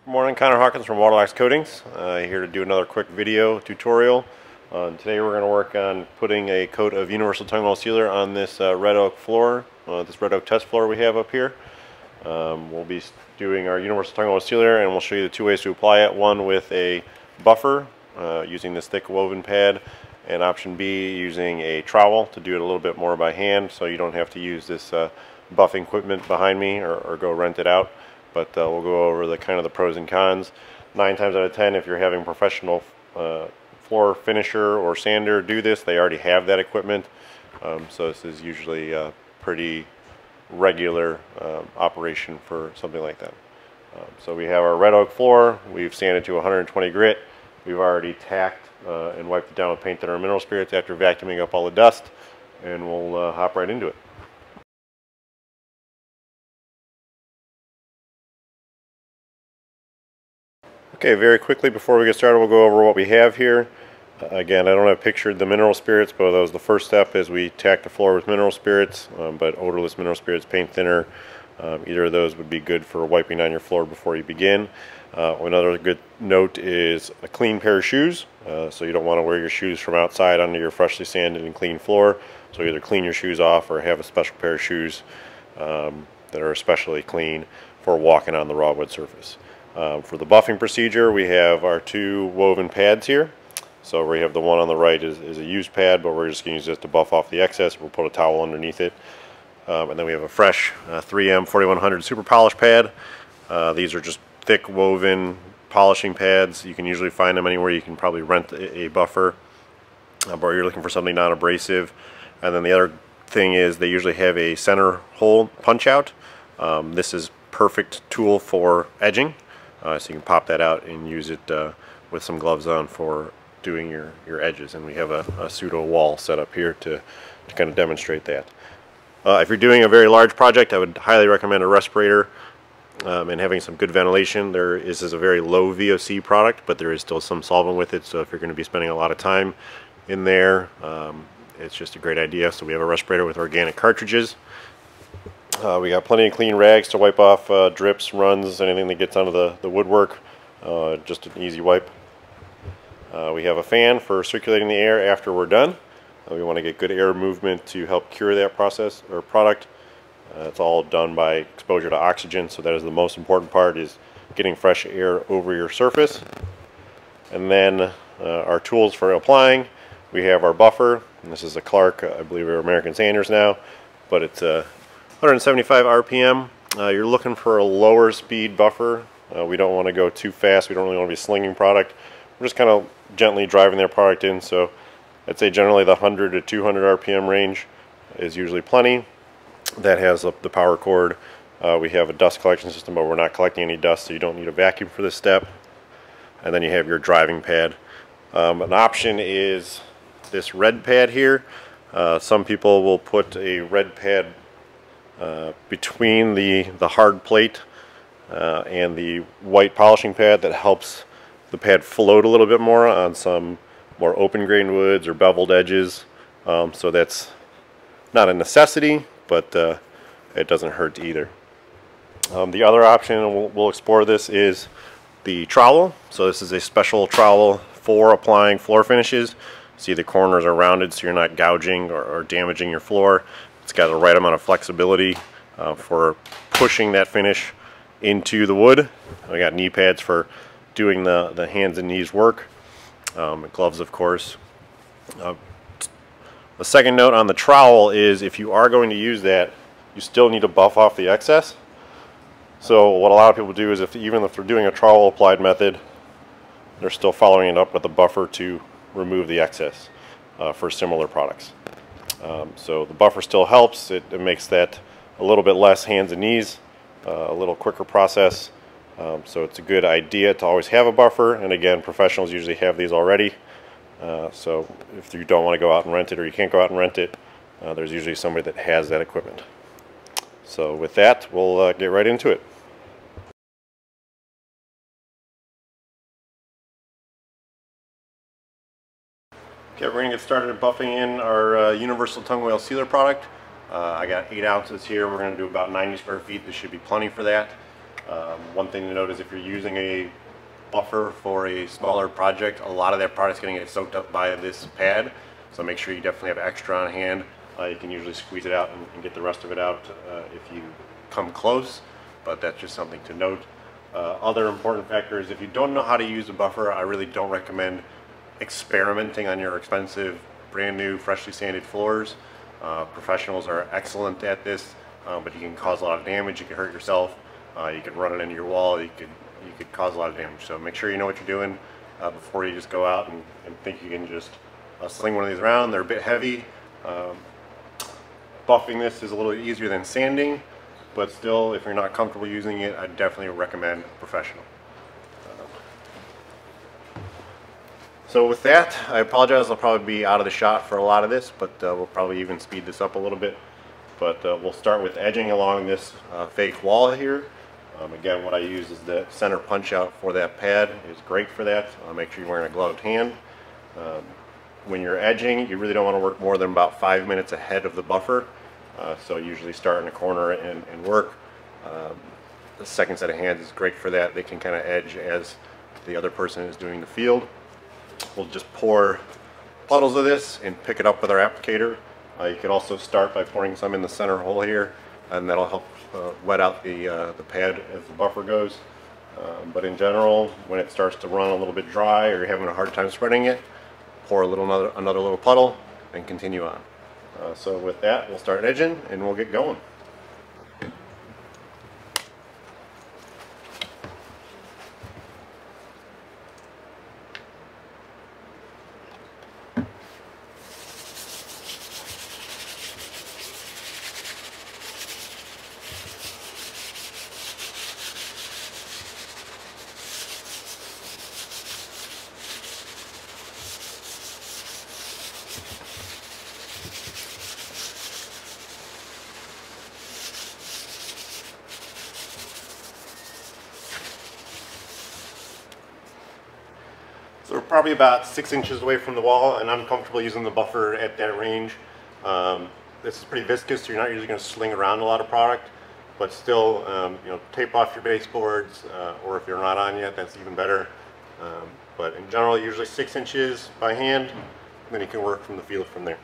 Good morning, Connor Hawkins from UTOS Coatings, here to do another quick video tutorial. Today we're going to work on putting a coat of universal tongue weld sealer on this red oak floor, this red oak test floor we have up here. We'll be doing our universal tongue weld sealer, and we'll show you the two ways to apply it. One with a buffer using this thick woven pad, and option B using a trowel to do it a little bit more by hand, so you don't have to use this buffing equipment behind me or go rent it out. But we'll go over the kind of the pros and cons. 9 times out of 10, if you're having a professional floor finisher or sander do this, they already have that equipment. So this is usually a pretty regular operation for something like that. So we have our red oak floor. We've sanded to 120 grit. We've already tacked and wiped it down with paint thinner and mineral spirits after vacuuming up all the dust, and we'll hop right into it. Okay, very quickly before we get started, we'll go over what we have here. Again, I don't have pictured the mineral spirits, but that was the first step, is we tack the floor with mineral spirits, but odorless mineral spirits, paint thinner, either of those would be good for wiping down your floor before you begin. Another good note is a clean pair of shoes, so you don't want to wear your shoes from outside onto your freshly sanded and clean floor. So either clean your shoes off or have a special pair of shoes that are especially clean for walking on the raw wood surface. For the buffing procedure, we have our two woven pads here. So we have the one on the right is a used pad, but we're just going to use this to buff off the excess. We'll put a towel underneath it. And then we have a fresh 3M 4100 super polish pad. These are just thick woven polishing pads. You can usually find them anywhere. You can probably rent a buffer, but you're looking for something non-abrasive. And then the other thing is they usually have a center hole punch out. This is perfect tool for edging. So you can pop that out and use it with some gloves on for doing your edges. And we have a pseudo wall set up here to kind of demonstrate that. If you're doing a very large project, I would highly recommend a respirator and having some good ventilation. This is a very low VOC product, but there is still some solvent with it. So if you're going to be spending a lot of time in there, it's just a great idea. So we have a respirator with organic cartridges. We got plenty of clean rags to wipe off drips, runs, anything that gets onto the woodwork. Just an easy wipe. We have a fan for circulating the air after we're done. We want to get good air movement to help cure that process or product. It's all done by exposure to oxygen, so that is the most important part, is getting fresh air over your surface. And then our tools for applying, we have our buffer, and this is a Clark, I believe they're American Sanders now, but it's 175 RPM. You're looking for a lower speed buffer. We don't want to go too fast. We don't really want to be slinging product. We're just kind of gently driving their product in. So I'd say generally the 100 to 200 RPM range is usually plenty. That has the power cord. We have a dust collection system, but we're not collecting any dust, so you don't need a vacuum for this step. And then you have your driving pad. An option is this red pad here. Some people will put a red pad between the hard plate and the white polishing pad. That helps the pad float a little bit more on some more open grain woods or beveled edges. So that's not a necessity, but it doesn't hurt either. The other option, and we'll explore this, is the trowel. So this is a special trowel for applying floor finishes. See, the corners are rounded so you're not gouging or damaging your floor. It's got the right amount of flexibility for pushing that finish into the wood. We got knee pads for doing the hands and knees work. Gloves, of course. The second note on the trowel is, if you are going to use that, you still need to buff off the excess. So what a lot of people do is, even if they're doing a trowel applied method, they're still following it up with a buffer to remove the excess for similar products. So the buffer still helps. It makes that a little bit less hands and knees, a little quicker process. So it's a good idea to always have a buffer. And again, professionals usually have these already. So if you don't want to go out and rent it, or you can't go out and rent it, there's usually somebody that has that equipment. So with that, we'll get right into it. Okay, we're going to get started buffing in our universal tongue weld sealer product. I got 8 ounces here. We're going to do about 90 square feet. This should be plenty for that. One thing to note is if you're using a buffer for a smaller project, a lot of that product's going to get soaked up by this pad, so make sure you definitely have extra on hand. You can usually squeeze it out and get the rest of it out if you come close, but that's just something to note. Other important factors: if you don't know how to use a buffer, I really don't recommend experimenting on your expensive, brand new, freshly sanded floors. Professionals are excellent at this, but you can cause a lot of damage. You can hurt yourself. You could run it into your wall. You could cause a lot of damage. So make sure you know what you're doing before you just go out and think you can just sling one of these around. They're a bit heavy. Buffing this is a little easier than sanding, but still, if you're not comfortable using it, I definitely recommend professional. So with that, I apologize, I'll probably be out of the shot for a lot of this, but we'll probably even speed this up a little bit. But we'll start with edging along this fake wall here. Again, what I use is the center punch out for that pad. It's great for that. Make sure you're wearing a gloved hand. When you're edging, you really don't want to work more than about 5 minutes ahead of the buffer. So usually start in a corner and work. The second set of hands is great for that. They can kind of edge as the other person is doing the field. We'll just pour puddles of this and pick it up with our applicator. You can also start by pouring some in the center hole here, and that'll help wet out the pad as the buffer goes. But in general, when it starts to run a little bit dry or you're having a hard time spreading it, pour another little puddle and continue on. So with that, we'll start edging and we'll get going. So we're probably about 6 inches away from the wall, and I'm comfortable using the buffer at that range. This is pretty viscous, so you're not usually going to sling around a lot of product, but still, tape off your baseboards, or if you're not on yet, that's even better. But in general, usually 6 inches by hand, and then you can work from the field from there.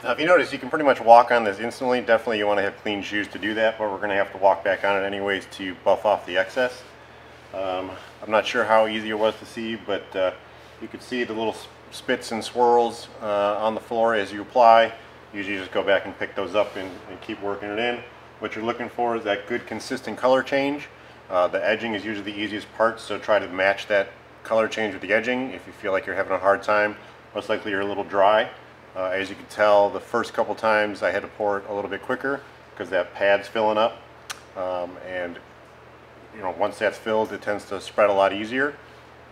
Now if you notice, you can pretty much walk on this instantly. Definitely you want to have clean shoes to do that, but we're going to have to walk back on it anyways to buff off the excess. I'm not sure how easy it was to see, but you could see the little spits and swirls on the floor as you apply. Usually you just go back and pick those up and keep working it in. What you're looking for is that good consistent color change. The edging is usually the easiest part, so try to match that color change with the edging. If you feel like you're having a hard time, most likely you're a little dry. As you can tell, the first couple times I had to pour it a little bit quicker because that pad's filling up, and once that's filled, it tends to spread a lot easier.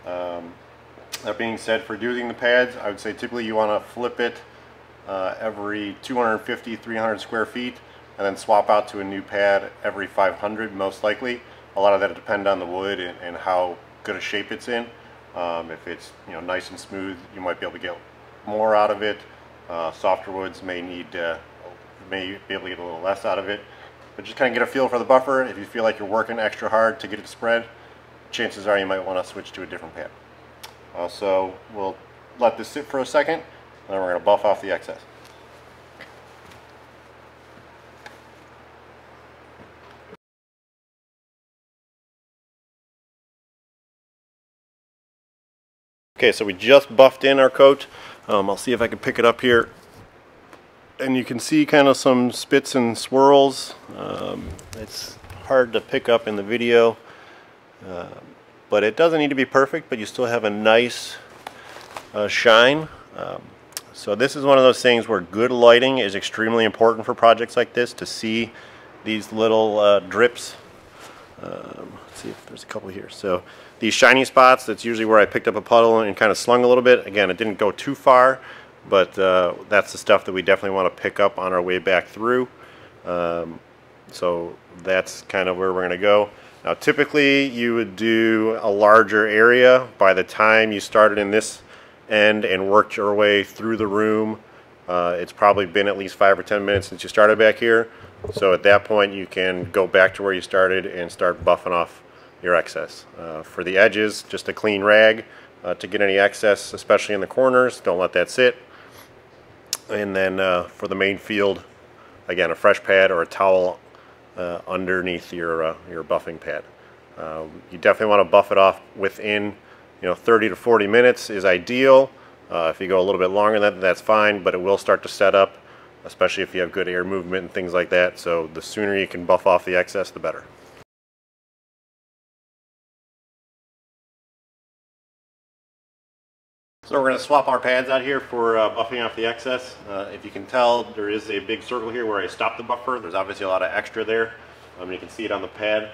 That being said, for using the pads, I would say typically you want to flip it every 250-300 square feet, and then swap out to a new pad every 500 most likely. A lot of that will depend on the wood and how good a shape it's in. If it's nice and smooth, you might be able to get more out of it. Softer woods may be able to get a little less out of it, but just kind of get a feel for the buffer. If you feel like you're working extra hard to get it spread, chances are you might want to switch to a different pad. So we'll let this sit for a second, and then we're going to buff off the excess. Okay, so we just buffed in our coat. I'll see if I can pick it up here and you can see kind of some spits and swirls. It's hard to pick up in the video, but it doesn't need to be perfect, but you still have a nice shine. So this is one of those things where good lighting is extremely important for projects like this, to see these little drips. Let's see if there's a couple here. So these shiny spots, that's usually where I picked up a puddle and kind of slung a little bit. Again, it didn't go too far, but that's the stuff that we definitely want to pick up on our way back through. So that's kind of where we're going to go. Now typically you would do a larger area by the time you started in this end and worked your way through the room. It's probably been at least 5 or 10 minutes since you started back here. So at that point you can go back to where you started and start buffing off your excess. For the edges, just a clean rag to get any excess, especially in the corners. Don't let that sit. And then for the main field, again, a fresh pad or a towel underneath your buffing pad. You definitely want to buff it off within 30 to 40 minutes is ideal. If you go a little bit longer than that, that's fine, but it will start to set up, especially if you have good air movement and things like that. So the sooner you can buff off the excess, the better. So we're going to swap our pads out here for buffing off the excess. If you can tell, there is a big circle here where I stopped the buffer. There's obviously a lot of extra there. You can see it on the pad.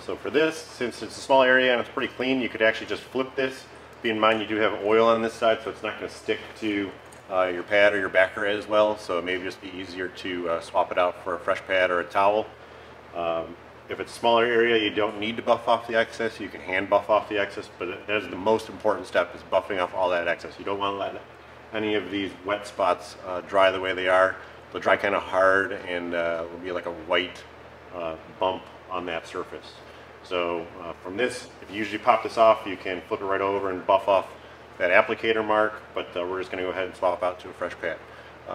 So for this, since it's a small area and it's pretty clean, you could actually just flip this. Be in mind you do have oil on this side, so it's not going to stick to your pad or your backer as well. So it may just be easier to swap it out for a fresh pad or a towel. If it's a smaller area, you don't need to buff off the excess. You can hand buff off the excess, but that is the most important step, is buffing off all that excess. You don't want to let any of these wet spots dry the way they are. They'll dry kind of hard, and it'll be like a white bump on that surface. So from this, if you usually pop this off, you can flip it right over and buff off that applicator mark, but we're just going to go ahead and swap out to a fresh pad.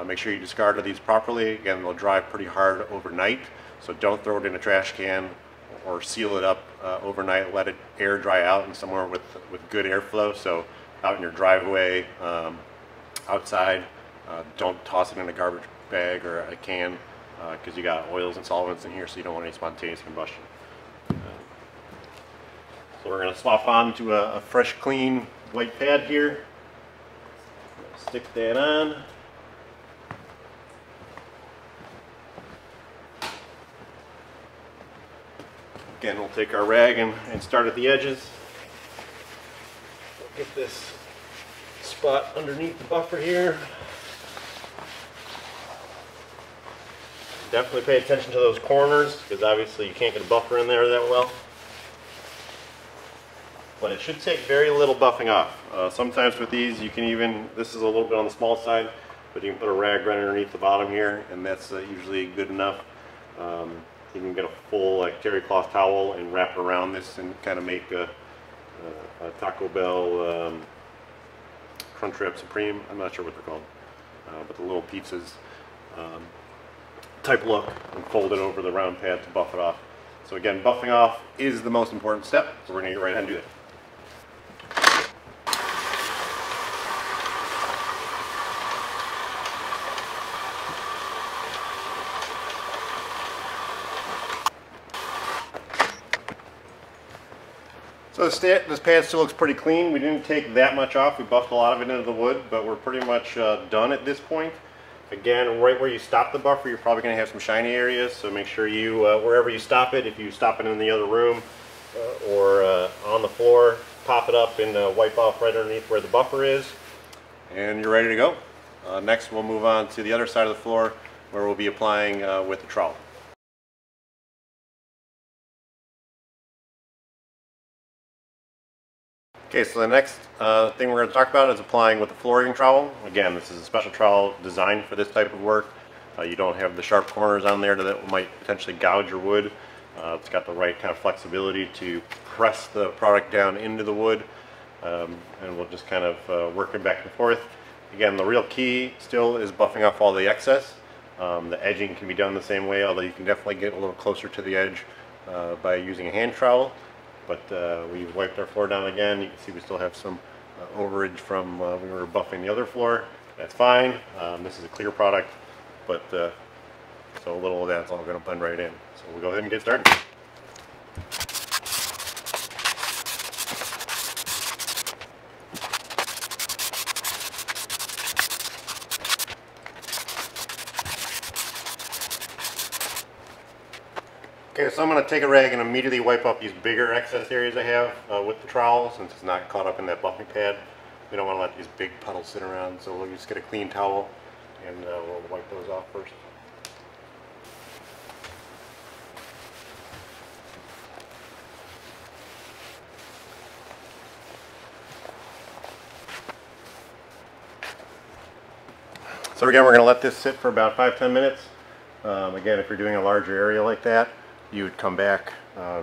Make sure you discard these properly. Again, they'll dry pretty hard overnight, so don't throw it in a trash can or seal it up overnight. Let it air dry out in somewhere with good airflow. So out in your driveway, outside, don't toss it in a garbage bag or a can, because you got oils and solvents in here, so you don't want any spontaneous combustion. So we're going to swap on to a fresh, clean white pad here. Stick that on. Again, we'll take our rag and start at the edges. Get this spot underneath the buffer here. Definitely pay attention to those corners, because obviously you can't get a buffer in there that well. But it should take very little buffing off. Sometimes with these, you can even, this is a little bit on the small side, but you can put a rag right underneath the bottom here, and that's usually good enough. You can get a full terry cloth towel and wrap it around this and kind of make a Taco Bell Crunchwrap Supreme. I'm not sure what they're called, but the little pizzas type look, and fold it over the round pad to buff it off. So again, buffing off is the most important step, so we're going to get right ahead and do that. So this pad still looks pretty clean. We didn't take that much off. We buffed a lot of it into the wood, but we're pretty much done at this point. Again, right where you stop the buffer, you're probably going to have some shiny areas, so make sure you, wherever you stop it, if you stop it in the other room or on the floor, pop it up and wipe off right underneath where the buffer is, and you're ready to go. Next, we'll move on to the other side of the floor, where we'll be applying with the trowel. Okay, so the next thing we're going to talk about is applying with the flooring trowel. Again, this is a special trowel designed for this type of work. You don't have the sharp corners on there that might potentially gouge your wood. It's got the right kind of flexibility to press the product down into the wood, and we'll just kind of work it back and forth. Again, the real key still is buffing off all the excess. The edging can be done the same way, although you can definitely get a little closer to the edge by using a hand trowel. But we've wiped our floor down again. You can see we still have some overage from when we were buffing the other floor. That's fine. This is a clear product, but so a little of that's all going to blend right in. So we'll go ahead and get started. Okay, so I'm going to take a rag and immediately wipe up these bigger excess areas I have with the trowel, since it's not caught up in that buffing pad. We don't want to let these big puddles sit around, so we'll just get a clean towel and we'll wipe those off first. So again, we're going to let this sit for about 5-10 minutes. Again, if you're doing a larger area like that, you would come back,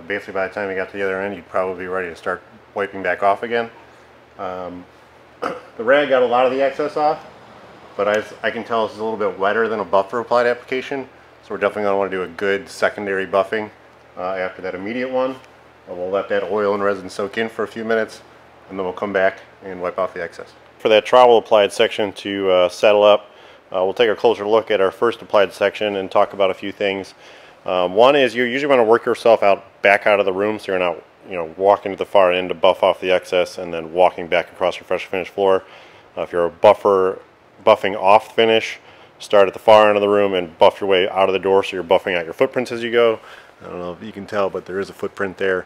basically by the time you got to the other end, you'd probably be ready to start wiping back off again. The rag got a lot of the excess off, but as I can tell, this is a little bit wetter than a buffer applied application, so we're definitely going to want to do a good secondary buffing after that immediate one. We'll let that oil and resin soak in for a few minutes, and then we'll come back and wipe off the excess. For that trowel applied section to settle up, we'll take a closer look at our first applied section and talk about a few things. One is you usually want to work yourself back out of the room, so you're not walking to the far end to buff off the excess and then walking back across your fresh finished floor. If you're buffing off finish, start at the far end of the room and buff your way out of the door, so you're buffing out your footprints as you go. I don't know if you can tell, but there is a footprint there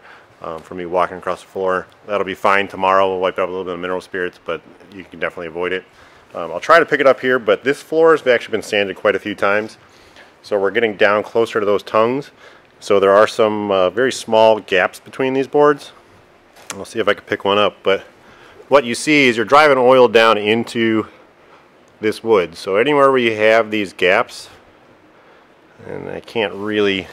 from me walking across the floor. That'll be fine tomorrow. We'll wipe out a little bit of mineral spirits, but you can definitely avoid it. I'll try to pick it up here, but this floor has actually been sanded quite a few times. So we're getting down closer to those tongues. So there are some very small gaps between these boards. I'll see if I can pick one up. But what you see is you're driving oil down into this wood. So anywhere where you have these gaps, and I can't really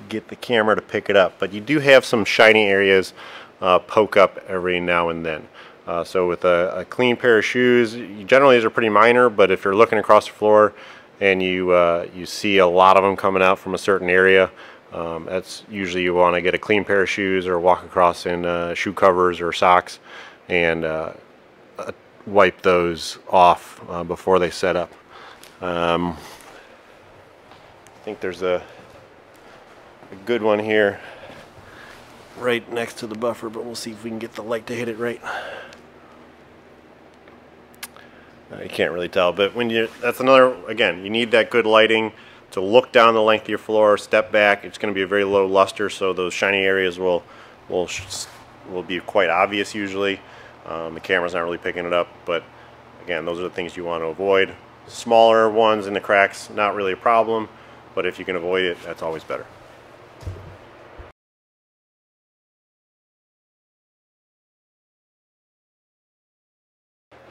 get the camera to pick it up, but you do have some shiny areas poke up every now and then. So with a clean pair of shoes, generally these are pretty minor, but if you're looking across the floor and you see a lot of them coming out from a certain area, that's usually you want to get a clean pair of shoes or walk across in shoe covers or socks and wipe those off before they set up. I think there's a good one here right next to the buffer, but we'll see if we can get the light to hit it right. You can't really tell, but that's another, again, you need that good lighting to look down the length of your floor, step back. It's going to be a very low luster, so those shiny areas will be quite obvious usually. The camera's not really picking it up, but again, those are the things you want to avoid. Smaller ones in the cracks, not really a problem, but if you can avoid it, that's always better.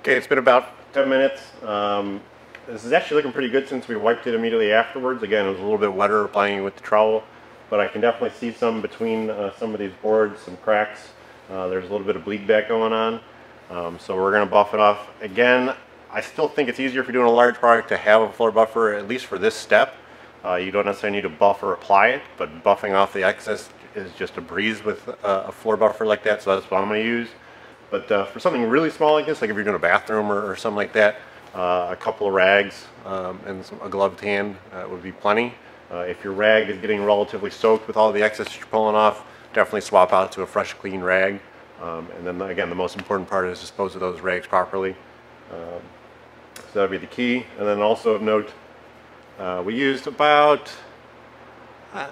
Okay, it's been about 10 minutes. This is actually looking pretty good since we wiped it immediately afterwards. Again, it was a little bit wetter applying it with the trowel, but I can definitely see some between some of these boards, some cracks. There's a little bit of bleed back going on. So we're going to buff it off. Again, I still think it's easier if you're doing a large project to have a floor buffer, at least for this step. You don't necessarily need to buff or apply it, but buffing off the excess is just a breeze with a floor buffer like that, so that's what I'm going to use. But for something really small like this, like if you're doing a bathroom or something like that, a couple of rags and a gloved hand would be plenty. If your rag is getting relatively soaked with all the excess you're pulling off, definitely swap out to a fresh, clean rag. And then again, the most important part is dispose of those rags properly. So that would be the key. And then also of note, we used about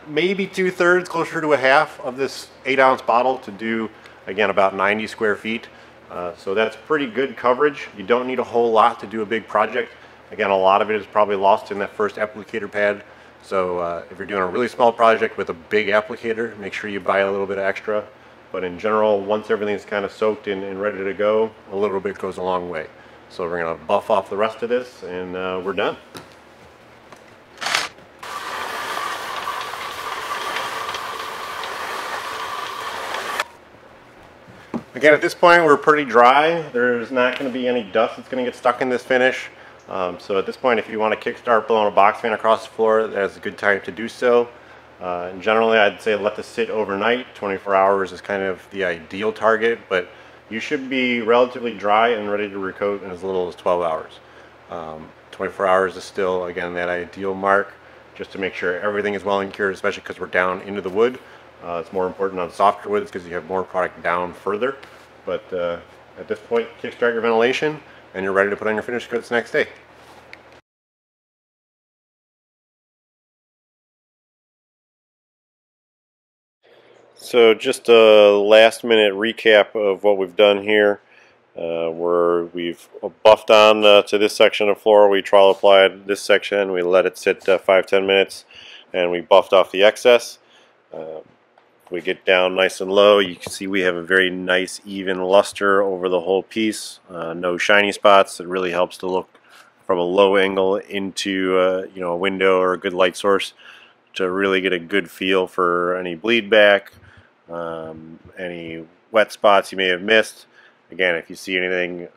maybe 2/3, closer to a half of this 8-ounce bottle to do, again, about 90 square feet. So that's pretty good coverage. You don't need a whole lot to do a big project. Again, a lot of it is probably lost in that first applicator pad. So if you're doing a really small project with a big applicator, make sure you buy a little bit extra. But in general, once everything's kind of soaked and ready to go, a little bit goes a long way. So we're going to buff off the rest of this and we're done. Again, at this point we're pretty dry. There's not going to be any dust that's going to get stuck in this finish. So at this point, if you want to kickstart blowing a box fan across the floor, that's a good time to do so. And generally, I'd say let this sit overnight. 24 hours is kind of the ideal target, but you should be relatively dry and ready to recoat in as little as 12 hours. 24 hours is still, again, that ideal mark, just to make sure everything is well and cured, especially because we're down into the wood. It's more important on softer woods because you have more product down further. But at this point, kickstart your ventilation and you're ready to put on your finish coats next day. So just a last minute recap of what we've done here. We've buffed on to this section of floor. We trowel applied this section, we let it sit 5-10 minutes, and we buffed off the excess. We get down nice and low. You can see we have a very nice even luster over the whole piece. No shiny spots. It really helps to look from a low angle into you know, a window or a good light source to really get a good feel for any bleed back, any wet spots you may have missed. Again, if you see anything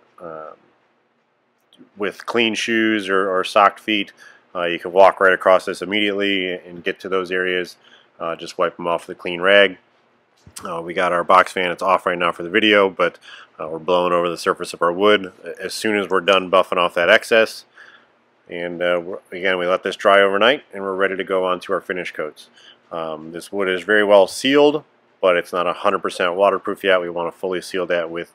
with clean shoes or socked feet, you can walk right across this immediately and get to those areas. Just wipe them off with a clean rag. We got our box fan. It's off right now for the video, but we're blowing over the surface of our wood as soon as we're done buffing off that excess. And again, we let this dry overnight, and we're ready to go on to our finish coats. This wood is very well sealed, but it's not 100% waterproof yet. We want to fully seal that with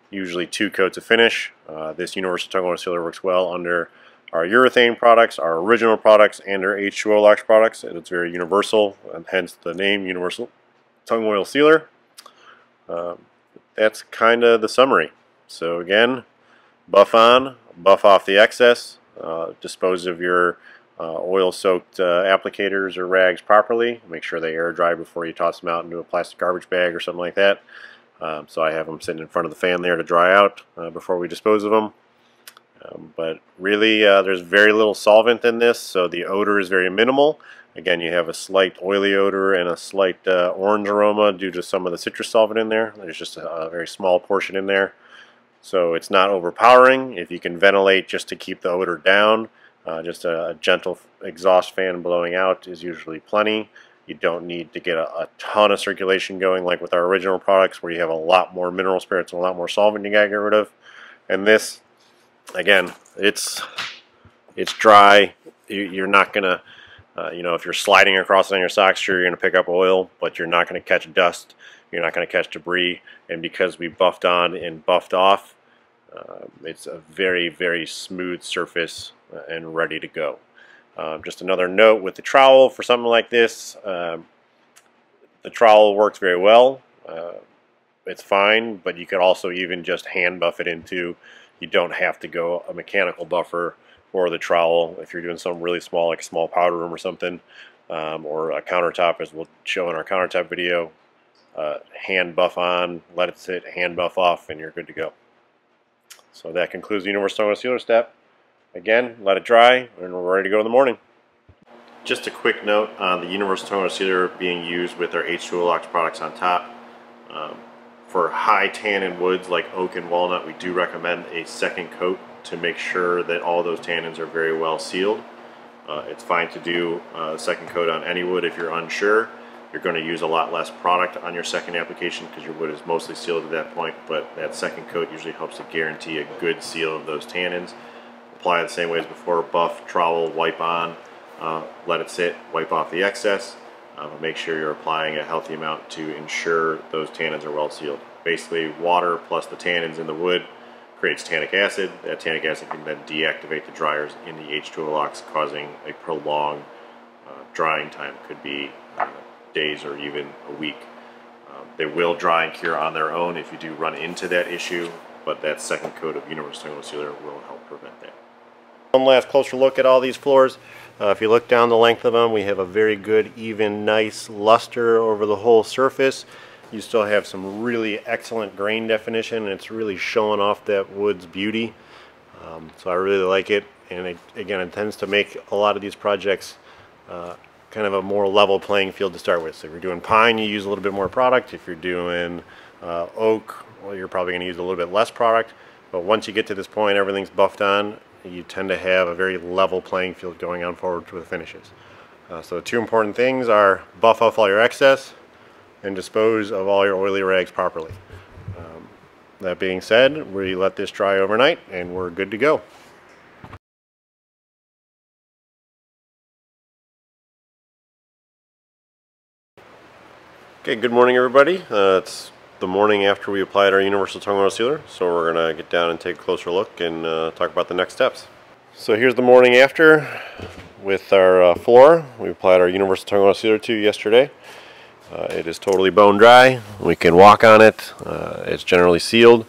usually 2 coats of finish. This universal tongue oil sealer works well under our urethane products, our original products, and our H2OLOX products. And it's very universal, and hence the name Universal Tongue Oil Sealer. That's kind of the summary. So again, buff on, buff off the excess, dispose of your oil-soaked applicators or rags properly. Make sure they air dry before you toss them out into a plastic garbage bag or something like that. So I have them sitting in front of the fan there to dry out before we dispose of them. But really, there's very little solvent in this, so the odor is very minimal. Again, you have a slight oily odor and a slight orange aroma due to some of the citrus solvent in there. There's just a very small portion in there. So it's not overpowering. If you can ventilate just to keep the odor down, just a gentle exhaust fan blowing out is usually plenty. You don't need to get a ton of circulation going like with our original products, where you have a lot more mineral spirits and a lot more solvent you gotta get rid of. And this, again, it's dry. You're not gonna, you know, if you're sliding across it on your socks, sure, you're gonna pick up oil, but you're not gonna catch dust. You're not gonna catch debris. And because we buffed on and buffed off, it's a very, very smooth surface and ready to go. Just another note with the trowel for something like this, the trowel works very well. It's fine, but you could also even just hand buff it into. You don't have to go a mechanical buffer for the trowel if you're doing something really small, like a small powder room or something, or a countertop, as we'll show in our countertop video. Hand buff on, let it sit, hand buff off, and you're good to go. So that concludes the Universal Tongue Oil Sealer step. Again, let it dry, and we're ready to go in the morning. Just a quick note on the Universal Tongue Oil Sealer being used with our H2OLOX products on top. For high tannin woods like oak and walnut, we do recommend a second coat to make sure that all those tannins are very well sealed. It's fine to do a second coat on any wood if you're unsure. You're going to use a lot less product on your second application because your wood is mostly sealed at that point, but that second coat usually helps to guarantee a good seal of those tannins. Apply it the same way as before: buff, trowel, wipe on, let it sit, wipe off the excess. Make sure you're applying a healthy amount to ensure those tannins are well sealed. Basically, water plus the tannins in the wood creates tannic acid. That tannic acid can then deactivate the dryers in the H2OLOX, causing a prolonged drying time. Could be days or even a week. They will dry and cure on their own if you do run into that issue, but that second coat of Universal Tongue Oil Sealer will help prevent that. One last closer look at all these floors. If you look down the length of them, we have a very good, even, nice luster over the whole surface. You still have some really excellent grain definition, and it's really showing off that wood's beauty. So I really like it, and again, it tends to make a lot of these projects kind of a more level playing field to start with. So if you're doing pine, you use a little bit more product. If you're doing oak, well, you're probably going to use a little bit less product. But once you get to this point, everything's buffed on, you tend to have a very level playing field going on forward with the finishes. So the two important things are buff off all your excess and dispose of all your oily rags properly. That being said, we let this dry overnight and we're good to go. Okay, good morning everybody. It's the morning after we applied our universal tongue oil sealer, so we're going to get down and take a closer look and talk about the next steps. So here's the morning after with our floor. We applied our universal tongue oil sealer to yesterday. It is totally bone dry. We can walk on it. It's generally sealed.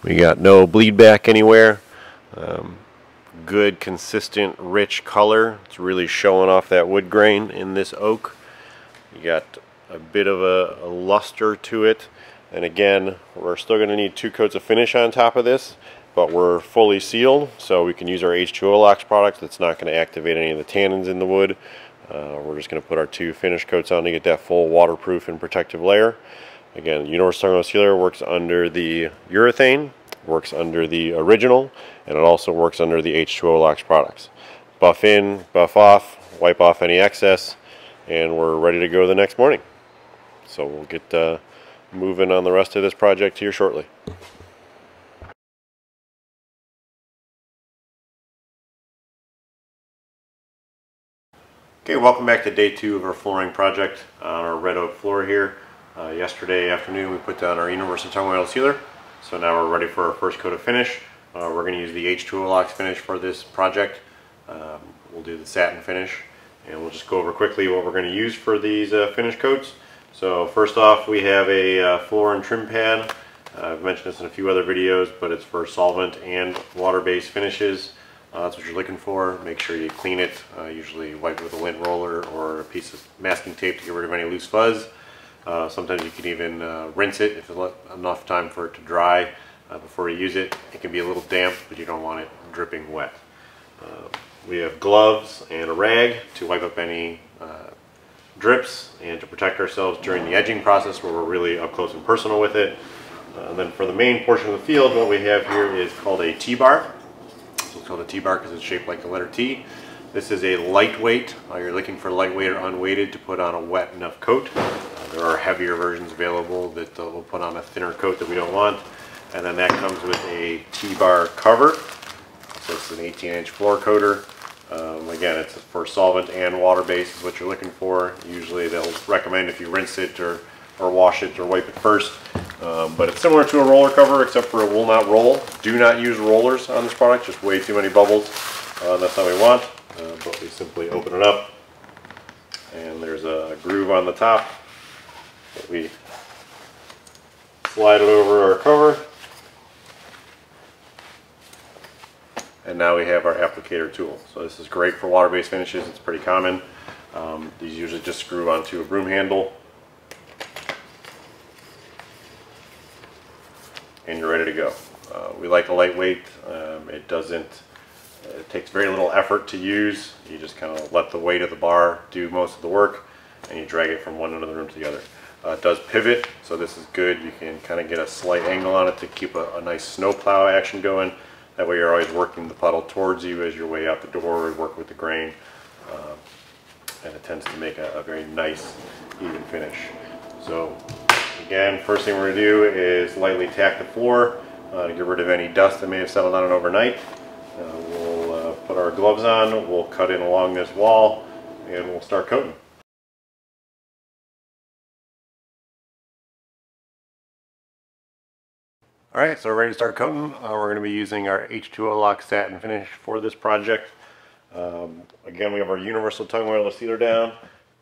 We got no bleed back anywhere. Good, consistent, rich color. It's really showing off that wood grain in this oak. You got a bit of a luster to it, and again, we're still going to need 2 coats of finish on top of this, but we're fully sealed, so we can use our H2OLOX product. That's not going to activate any of the tannins in the wood. We're just going to put our 2 finish coats on to get that full waterproof and protective layer. Again, universal tongue oil sealer works under the urethane, works under the original, and it also works under the H2OLOX products. Buff in, buff off, wipe off any excess, and we're ready to go the next morning. So we'll get moving on the rest of this project here shortly. Okay, welcome back to day 2 of our flooring project on our red oak floor here. Yesterday afternoon we put down our universal tongue oil sealer, so now we're ready for our first coat of finish. We're going to use the H2OLOX finish for this project. We'll do the satin finish, and we'll just go over quickly what we're going to use for these finish coats. So first off, we have a floor and trim pad. I've mentioned this in a few other videos, but it's for solvent and water-based finishes. That's what you're looking for. Make sure you clean it. Usually wipe it with a lint roller or a piece of masking tape to get rid of any loose fuzz. Sometimes you can even rinse it if it's enough time for it to dry before you use it. It can be a little damp, but you don't want it dripping wet. We have gloves and a rag to wipe up any drips and to protect ourselves during the edging process where we're really up close and personal with it. And then for the main portion of the field, what we have here is called a T-bar. So it's called a T-bar because it's shaped like the letter T. This is a lightweight. You're looking for lightweight or unweighted to put on a wet enough coat. There are heavier versions available that will put on a thinner coat that we don't want. And then that comes with a T-bar cover. So it's an 18-inch floor coater. Again, it's for solvent and water-based is what you're looking for. Usually they'll recommend if you rinse it or wash it or wipe it first. But it's similar to a roller cover except for it will not roll. Do not use rollers on this product, just way too many bubbles. That's not what we want. But we simply open it up and there's a groove on the top that we slide it over our cover. And now we have our applicator tool. So this is great for water-based finishes. It's pretty common. These usually just screw onto a broom handle. And you're ready to go. We like a lightweight. It takes very little effort to use. You just kind of let the weight of the bar do most of the work and you drag it from one end of the room to the other. It does pivot, so this is good. You can kind of get a slight angle on it to keep a nice snowplow action going. That way you're always working the puddle towards you as your way out the door and work with the grain. And it tends to make a very nice, even finish. So again, first thing we're going to do is lightly tack the floor to get rid of any dust that may have settled on it overnight. We'll put our gloves on, we'll cut in along this wall, and we'll start coating. Alright, so we're ready to start coating. We're going to be using our H2OLOX satin finish for this project. Again, we have our universal tongue oil sealer down.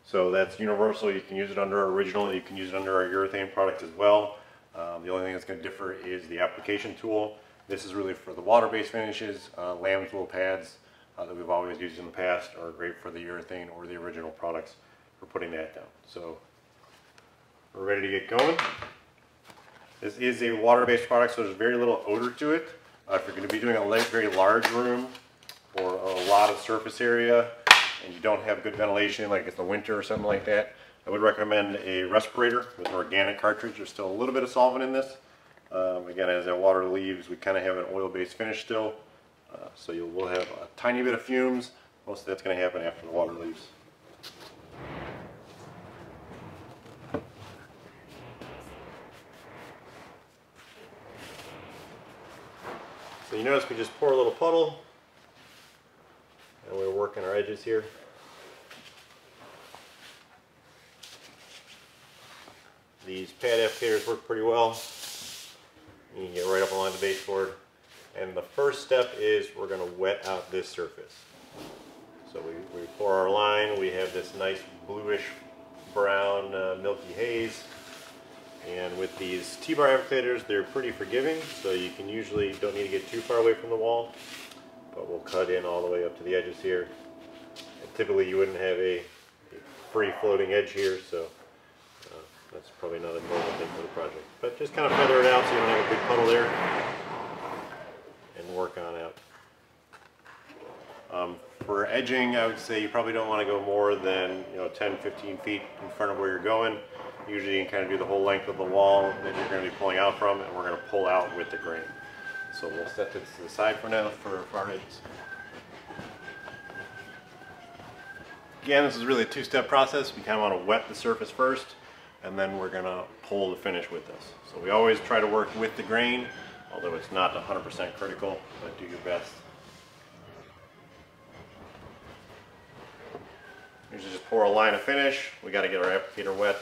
So that's universal. You can use it under our original. You can use it under our urethane product as well. The only thing that's going to differ is the application tool. This is really for the water-based finishes. Lamb tool pads that we've always used in the past are great for the urethane or the original products for putting that down. So we're ready to get going. This is a water-based product, so there's very little odor to it. If you're going to be doing a very large room or a lot of surface area and you don't have good ventilation, like it's the winter or something like that, I would recommend a respirator with an organic cartridge. There's still a little bit of solvent in this. Again, as that water leaves, we kind of have an oil-based finish still. So we'll have a tiny bit of fumes. Most of that's going to happen after the water leaves. So you notice we just pour a little puddle and we're working our edges here. These pad applicators work pretty well. You can get right up along the baseboard. And the first step is we're going to wet out this surface. So we pour our line, we have this nice bluish brown milky haze. And with these T-bar applicators, they're pretty forgiving, so you can usually don't need to get too far away from the wall. But we'll cut in all the way up to the edges here. And typically you wouldn't have a free floating edge here, so that's probably not a normal thing for the project. But just kind of feather it out so you don't have a big puddle there, and work on out. For edging, I would say you probably don't want to go more than 10-15 feet in front of where you're going. Usually you can kind of do the whole length of the wall that you're going to be pulling out from, and we're going to pull out with the grain. So we'll set this to the side for now for our edges. Again, this is really a two-step process. We kind of want to wet the surface first, and then we're going to pull the finish with this. So we always try to work with the grain, although it's not 100% critical, but do your best. Usually just pour a line of finish. We got to get our applicator wet.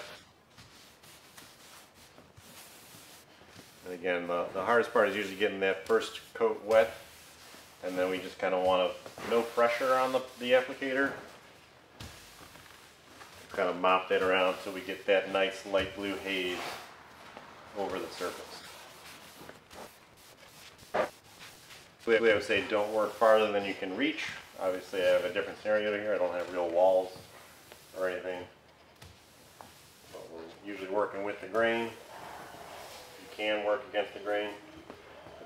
And again, the hardest part is usually getting that first coat wet, and then we just kind of want no pressure on the applicator. Kind of mop that around so we get that nice light blue haze over the surface. I would say don't work farther than you can reach. Obviously I have a different scenario here. I don't have real walls or anything. But we're usually working with the grain. You can work against the grain.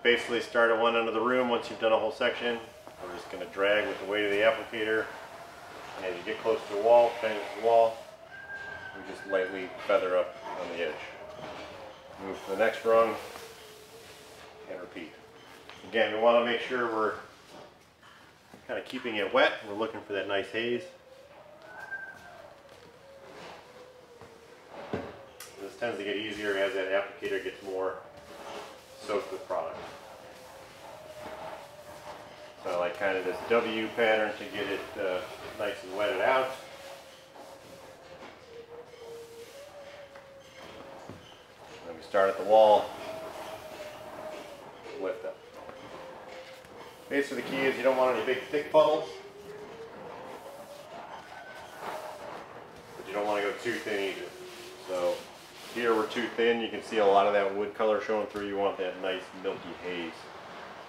Basically start at one end of the room. Once you've done a whole section, we're just going to drag with the weight of the applicator. And as you get close to the wall, bang to the wall, we just lightly feather up on the edge. Move to the next rung and repeat. Again, we want to make sure we're kind of keeping it wet. We're looking for that nice haze. This tends to get easier as that applicator gets more soaked with product. So I like kind of this W pattern to get it nice and wetted out. Then we start at the wall, lift up. Basically the key is you don't want any big thick puddles, but you don't want to go too thin either. So here we're too thin, you can see a lot of that wood color showing through. You want that nice milky haze.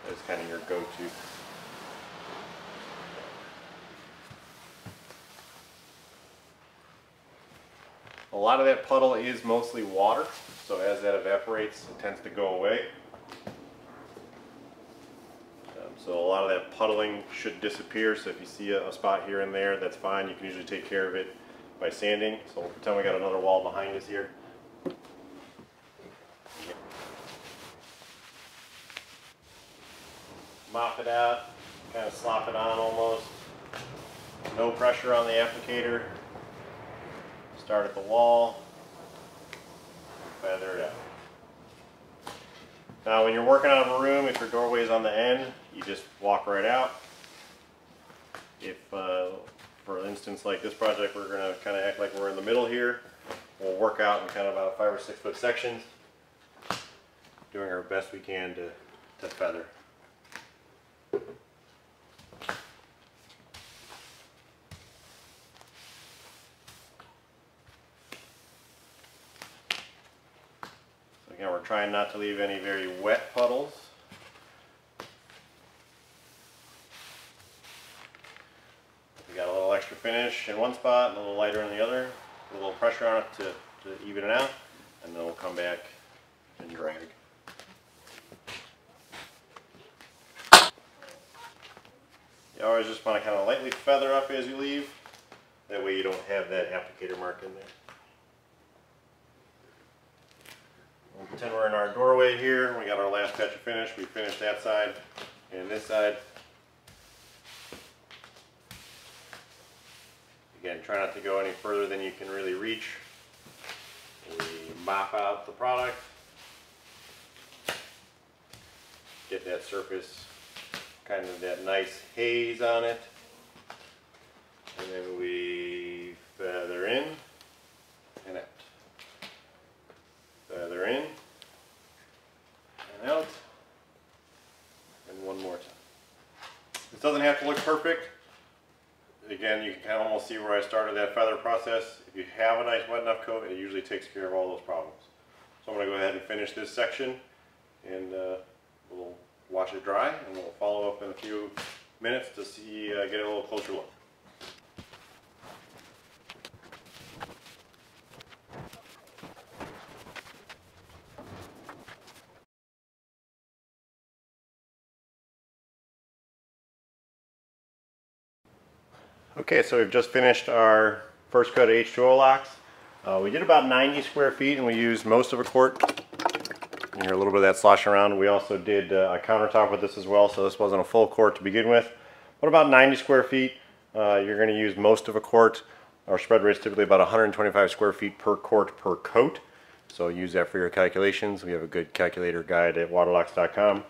That's kind of your go-to. A lot of that puddle is mostly water, so as that evaporates, it tends to go away. So a lot of that puddling should disappear, so if you see a spot here and there, that's fine. You can usually take care of it by sanding. So we'll pretend we got another wall behind us here. Mop it out, kind of slop it on almost. No pressure on the applicator. Start at the wall, feather it out. Now when you're working out of a room, if your doorway is on the end, you just walk right out. If, for instance, like this project, we're going to kind of act like we're in the middle here. We'll work out in kind of about 5 or 6 foot sections, doing our best we can to feather. Again, we're trying not to leave any very wet puddles. We got a little extra finish in one spot and a little lighter in the other. Put a little pressure on it to even it out, and then we'll come back and drag. You always just want to kind of lightly feather up as you leave. That way you don't have that applicator mark in there. We'll pretend we're in our doorway here. We got our last patch of finish. We finished that side and this side. Again, try not to go any further than you can really reach. We mop out the product. Get that surface, kind of that nice haze on it. And then we feather in and out. doesn't have to look perfect. Again, you can kind of almost see where I started that feather process. If you have a nice wet enough coat, it usually takes care of all those problems. So I'm going to go ahead and finish this section, and we'll wash it dry, and we'll follow up in a few minutes to see, get a little closer look. Okay, so we've just finished our first coat of H2OLOX. We did about 90 square feet, and we used most of a quart. You hear a little bit of that sloshing around. We also did a countertop with this as well, so this wasn't a full quart to begin with. But about 90 square feet, you're going to use most of a quart. Our spread rate is typically about 125 square feet per quart per coat. So use that for your calculations. We have a good calculator guide at waterlox.com.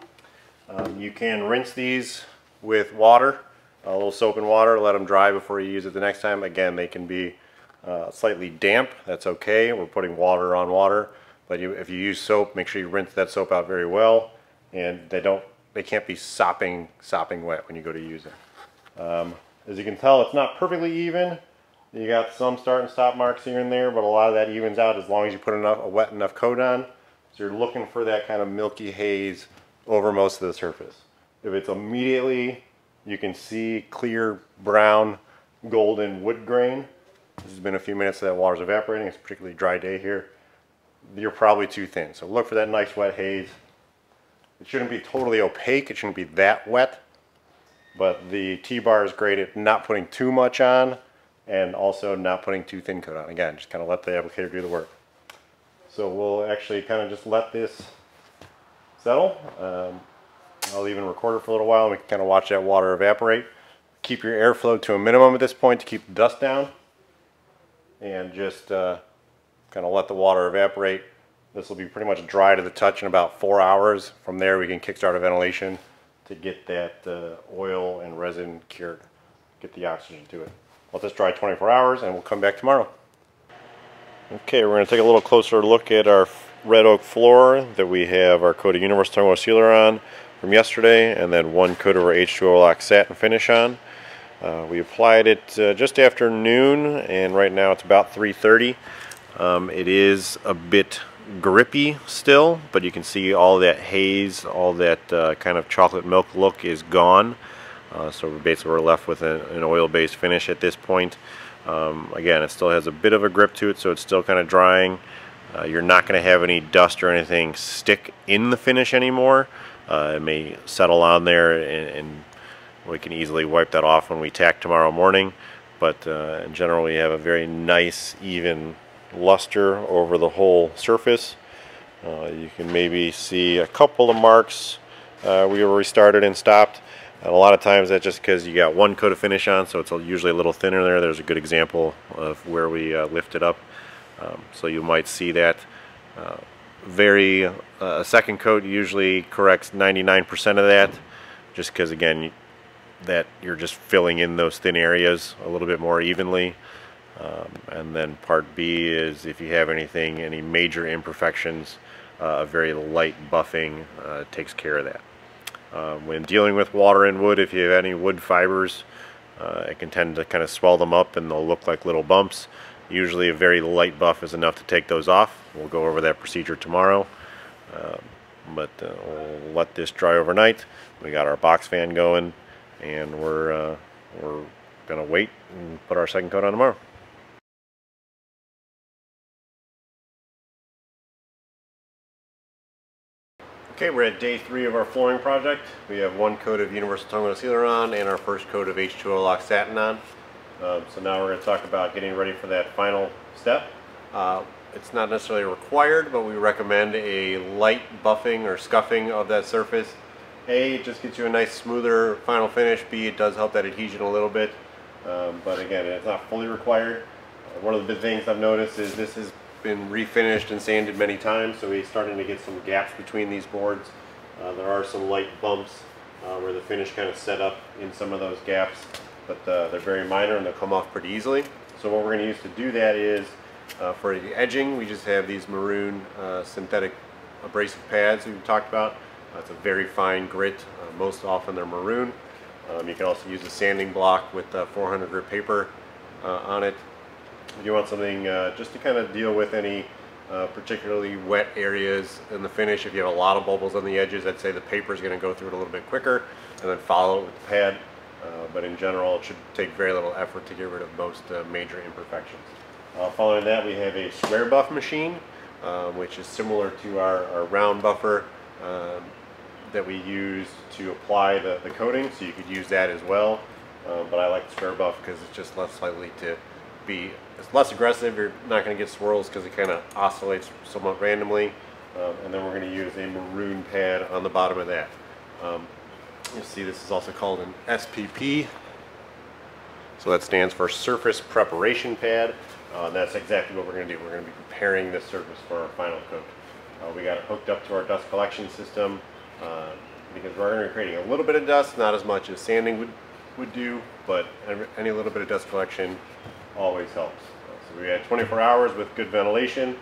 You can rinse these with water. A little soap and water, let them dry before you use it the next time. Again, they can be slightly damp. That's okay. We're putting water on water, but if you use soap, make sure you rinse that soap out very well, and they can't be sopping wet when you go to use it. As you can tell, it's not perfectly even. You got some start and stop marks here and there, but a lot of that evens out as long as you put a wet enough coat on. So you're looking for that kind of milky haze over most of the surface. If it's immediately, you can see clear brown golden wood grain. This has been a few minutes that water's evaporating. It's a particularly dry day here. You're probably too thin. So look for that nice wet haze. It shouldn't be totally opaque. It shouldn't be that wet. But the T-bar is great at not putting too much on and also not putting too thin coat on. Again, just kind of let the applicator do the work. So we'll actually kind of just let this settle. I'll even record it for a little while and we can kind of watch that water evaporate. Keep your airflow to a minimum at this point to keep the dust down, and just kind of let the water evaporate. This will be pretty much dry to the touch in about 4 hours. From there we can kickstart a ventilation to get that oil and resin cured, get the oxygen to it. Let this dry 24 hours and we'll come back tomorrow. Okay, we're going to take a little closer look at our red oak floor that we have our coat of Universal Tungsten Sealer on from yesterday, and then one coat of our H2OLOX satin finish on. We applied it just after noon, and right now it's about 3:30. It is a bit grippy still, but you can see all that haze, all that kind of chocolate milk look is gone. So basically we're left with an oil-based finish at this point. Again, it still has a bit of a grip to it, so it's still kind of drying. You're not going to have any dust or anything stick in the finish anymore. It may settle on there, and we can easily wipe that off when we tack tomorrow morning. But in general, we have a very nice, even luster over the whole surface. You can maybe see a couple of marks where we started and stopped. And a lot of times that's just because you got one coat of finish on, so it's usually a little thinner there. There's a good example of where we lifted up. So you might see that. A second coat usually corrects 99% of that, just because again that you're just filling in those thin areas a little bit more evenly. And then part B is if you have any major imperfections, a very light buffing takes care of that. When dealing with water and wood, if you have any wood fibers, it can tend to kind of swell them up and they'll look like little bumps. Usually a very light buff is enough to take those off. We'll go over that procedure tomorrow. But we'll let this dry overnight. We got our box fan going, and we're going to wait and put our second coat on tomorrow. Okay, we're at day 3 of our flooring project. We have one coat of Universal Tungsten Sealer on and our first coat of H2OLOX satin on. So now we're going to talk about getting ready for that final step. It's not necessarily required, but we recommend a light buffing or scuffing of that surface. A, it just gets you a nice smoother final finish. B, it does help that adhesion a little bit. But again, it's not fully required. One of the big things I've noticed is this has been refinished and sanded many times, so we're starting to get some gaps between these boards. There are some light bumps where the finish kind of set up in some of those gaps, but they're very minor and they'll come off pretty easily. So what we're going to use to do that is for the edging, we just have these maroon synthetic abrasive pads we've talked about. It's a very fine grit. Most often they're maroon. You can also use a sanding block with 400 grit paper on it. If you want something just to kind of deal with any particularly wet areas in the finish, if you have a lot of bubbles on the edges, I'd say the paper is going to go through it a little bit quicker and then follow it with the pad. But in general, it should take very little effort to get rid of most major imperfections. Following that, we have a square buff machine, which is similar to our round buffer that we use to apply the coating, so you could use that as well. But I like the square buff because it's just less likely to be, it's less aggressive. You're not going to get swirls because it kind of oscillates somewhat randomly. And then we're going to use a maroon pad on the bottom of that. You see this is also called an SPP. So that stands for Surface Preparation Pad. That's exactly what we're going to do. We're going to be preparing this surface for our final coat. We got it hooked up to our dust collection system because we're going to be creating a little bit of dust, not as much as sanding would do, but any little bit of dust collection always helps. So we had 24 hours with good ventilation,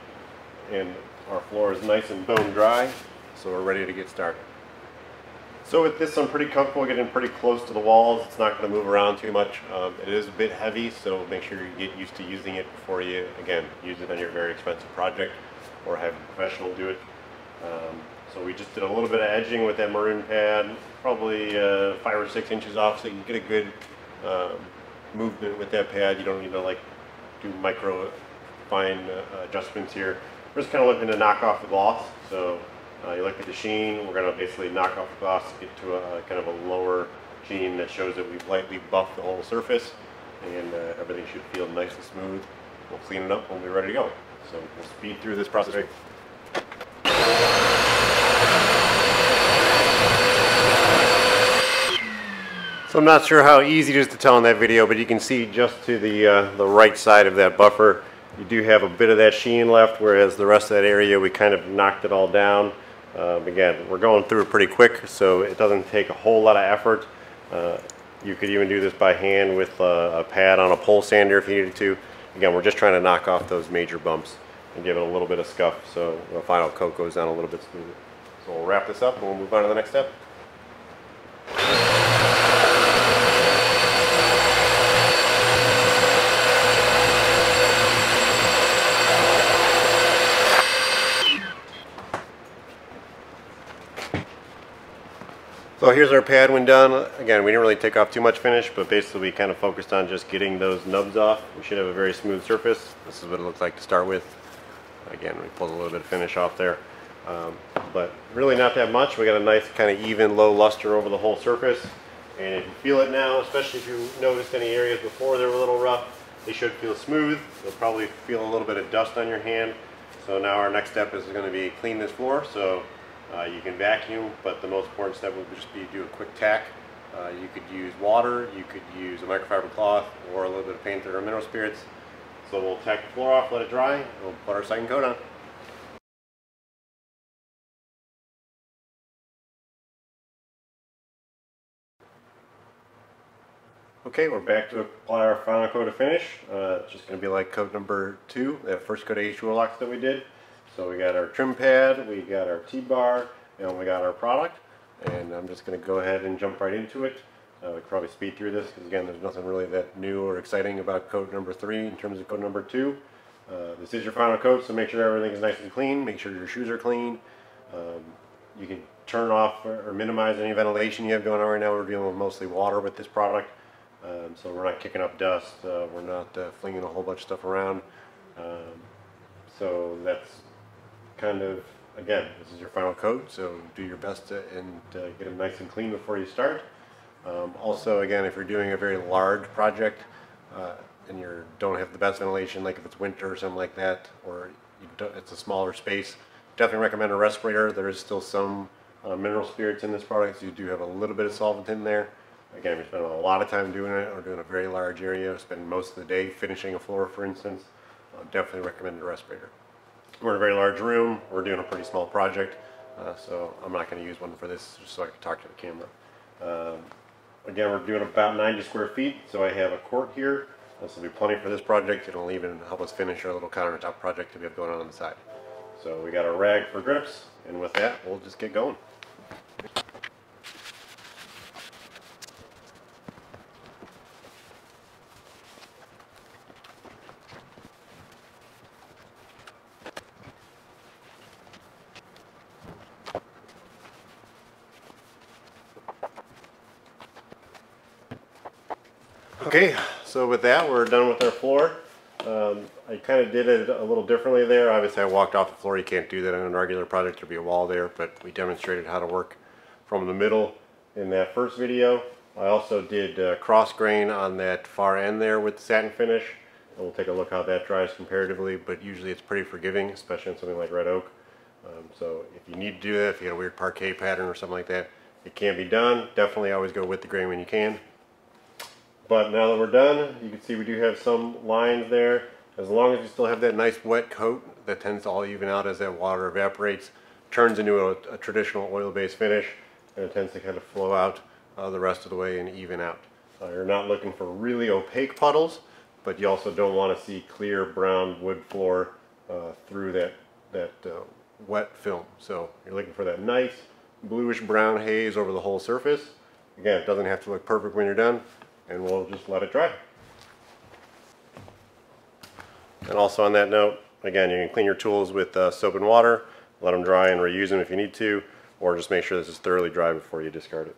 and our floor is nice and bone dry, so we're ready to get started. So with this, I'm pretty comfortable getting pretty close to the walls. It's not going to move around too much. It is a bit heavy, so make sure you get used to using it before you, again, use it on your very expensive project or have a professional do it. So we just did a little bit of edging with that maroon pad, probably 5 or 6 inches off, so you can get a good movement with that pad. You don't need to like do micro fine adjustments here. We're just kind of looking to knock off the gloss. So you look at the sheen, we're going to basically knock off the gloss to get to a kind of a lower sheen that shows that we've lightly buffed the whole surface, and everything should feel nice and smooth. We'll clean it up when we're ready to go. So we'll speed through this process. So I'm not sure how easy it is to tell in that video, but you can see just to the right side of that buffer, you do have a bit of that sheen left, whereas the rest of that area, we kind of knocked it all down. Again, we're going through it pretty quick, so it doesn't take a whole lot of effort. You could even do this by hand with a pad on a pole sander if you needed to. Again, we're just trying to knock off those major bumps and give it a little bit of scuff so the final coat goes down a little bit smoother. So we'll wrap this up and we'll move on to the next step. So here's our pad when done. Again, we didn't really take off too much finish, but basically we kind of focused on just getting those nubs off. We should have a very smooth surface. This is what it looks like to start with. Again, we pulled a little bit of finish off there. But really not that much. We got a nice kind of even low luster over the whole surface. And if you feel it now, especially if you noticed any areas before they were a little rough, they should feel smooth. You'll probably feel a little bit of dust on your hand. So now our next step is going to be clean this floor. So you can vacuum, but the most important step would just be do a quick tack. You could use water, you could use a microfiber cloth, or a little bit of paint thinner or mineral spirits. So we'll tack the floor off, let it dry, and we'll put our second coat on. Okay, we're back to apply our final coat of finish. It's just going to be like coat number 2, that first coat of H2OLOX that we did. So we got our trim pad, we got our T-bar, and we got our product. And I'm just going to go ahead and jump right into it. We could probably speed through this because, again, there's nothing really that new or exciting about coat number 3 in terms of coat number 2. This is your final coat, so make sure everything is nice and clean. Make sure your shoes are clean. You can turn off or minimize any ventilation you have going on right now. We're dealing with mostly water with this product. So we're not kicking up dust. We're not flinging a whole bunch of stuff around. So that's kind of, again, this is your final coat, so do your best to get them nice and clean before you start. Also, again, if you're doing a very large project and you don't have the best ventilation, like if it's winter or something like that, or it's a smaller space, definitely recommend a respirator. There is still some mineral spirits in this product, so you do have a little bit of solvent in there. Again, if you're spending a lot of time doing it, or doing a very large area, spending most of the day finishing a floor, for instance, definitely recommend a respirator. We're in a very large room. We're doing a pretty small project, so I'm not going to use one for this, just so I can talk to the camera. Again, we're doing about 90 square feet, so I have a quart here. This will be plenty for this project. It'll even help us finish our little countertop project that we have going on the side. So we got our rag for grips, and with that, we'll just get going. Okay, so with that, we're done with our floor. I kind of did it a little differently there. Obviously, I walked off the floor. You can't do that on a regular project. There'd be a wall there, but we demonstrated how to work from the middle in that first video. I also did cross grain on that far end there with the satin finish. And we'll take a look how that dries comparatively, but usually it's pretty forgiving, especially on something like red oak. So if you need to do that, if you got a weird parquet pattern or something like that, it can be done. Definitely always go with the grain when you can. But now that we're done, you can see we do have some lines there. As long as you still have that nice wet coat, that tends to all even out as that water evaporates, turns into a traditional oil-based finish, and it tends to kind of flow out the rest of the way and even out. You're not looking for really opaque puddles, but you also don't want to see clear brown wood floor through that wet film. So you're looking for that nice bluish brown haze over the whole surface. Again, it doesn't have to look perfect when you're done, and we'll just let it dry. And also on that note, again, you can clean your tools with soap and water, let them dry and reuse them if you need to, or just make sure this is thoroughly dry before you discard it.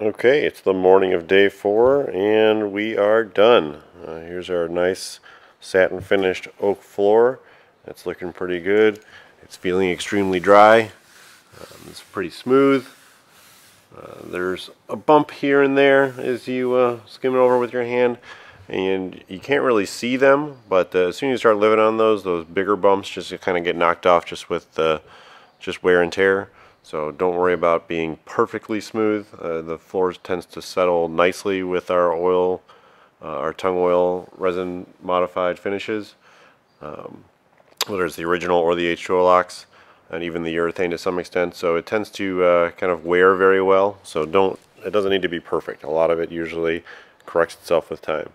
Okay, it's the morning of day 4 and we are done. Here's our nice satin finished oak floor. It's looking pretty good. It's feeling extremely dry. It's pretty smooth. There's a bump here and there as you skim it over with your hand, and you can't really see them, but as soon as you start living on those bigger bumps just kind of get knocked off just with just wear and tear. So don't worry about being perfectly smooth. The floor tends to settle nicely with our oil, our tung oil resin modified finishes, whether it's the original or the H2OLOX, and even the urethane to some extent. So it tends to kind of wear very well. So it doesn't need to be perfect. A lot of it usually corrects itself with time.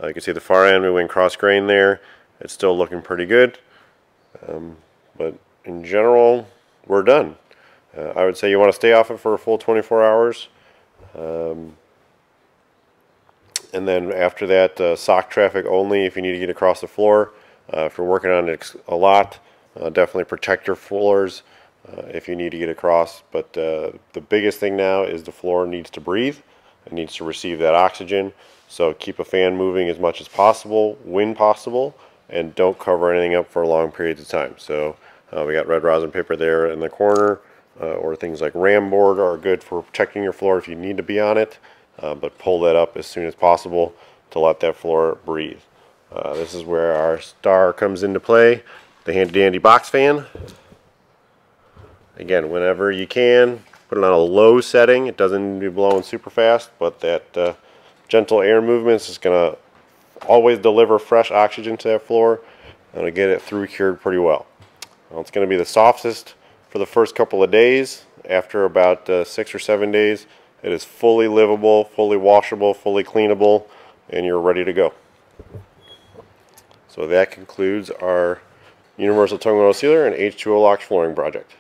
You can see the far end, we went cross grain there. It's still looking pretty good, but in general, we're done. I would say you want to stay off it for a full 24 hours. And then after that, sock traffic only if you need to get across the floor. If you're working on it a lot, definitely protect your floors if you need to get across. But the biggest thing now is the floor needs to breathe. It needs to receive that oxygen. So keep a fan moving as much as possible, when possible, and don't cover anything up for long periods of time. So we got red rosin paper there in the corner. Or things like ram board are good for protecting your floor if you need to be on it, but pull that up as soon as possible to let that floor breathe. This is where our star comes into play, the handy dandy box fan. Again, whenever you can, put it on a low setting. It doesn't need to be blowing super fast, but that gentle air movements is going to always deliver fresh oxygen to that floor and it'll get it through cured pretty well. Well, it's going to be the softest for the first couple of days. After about 6 or 7 days, it is fully livable, fully washable, fully cleanable, and you're ready to go. So that concludes our Universal Tung Oil Sealer and H2OLOX flooring project.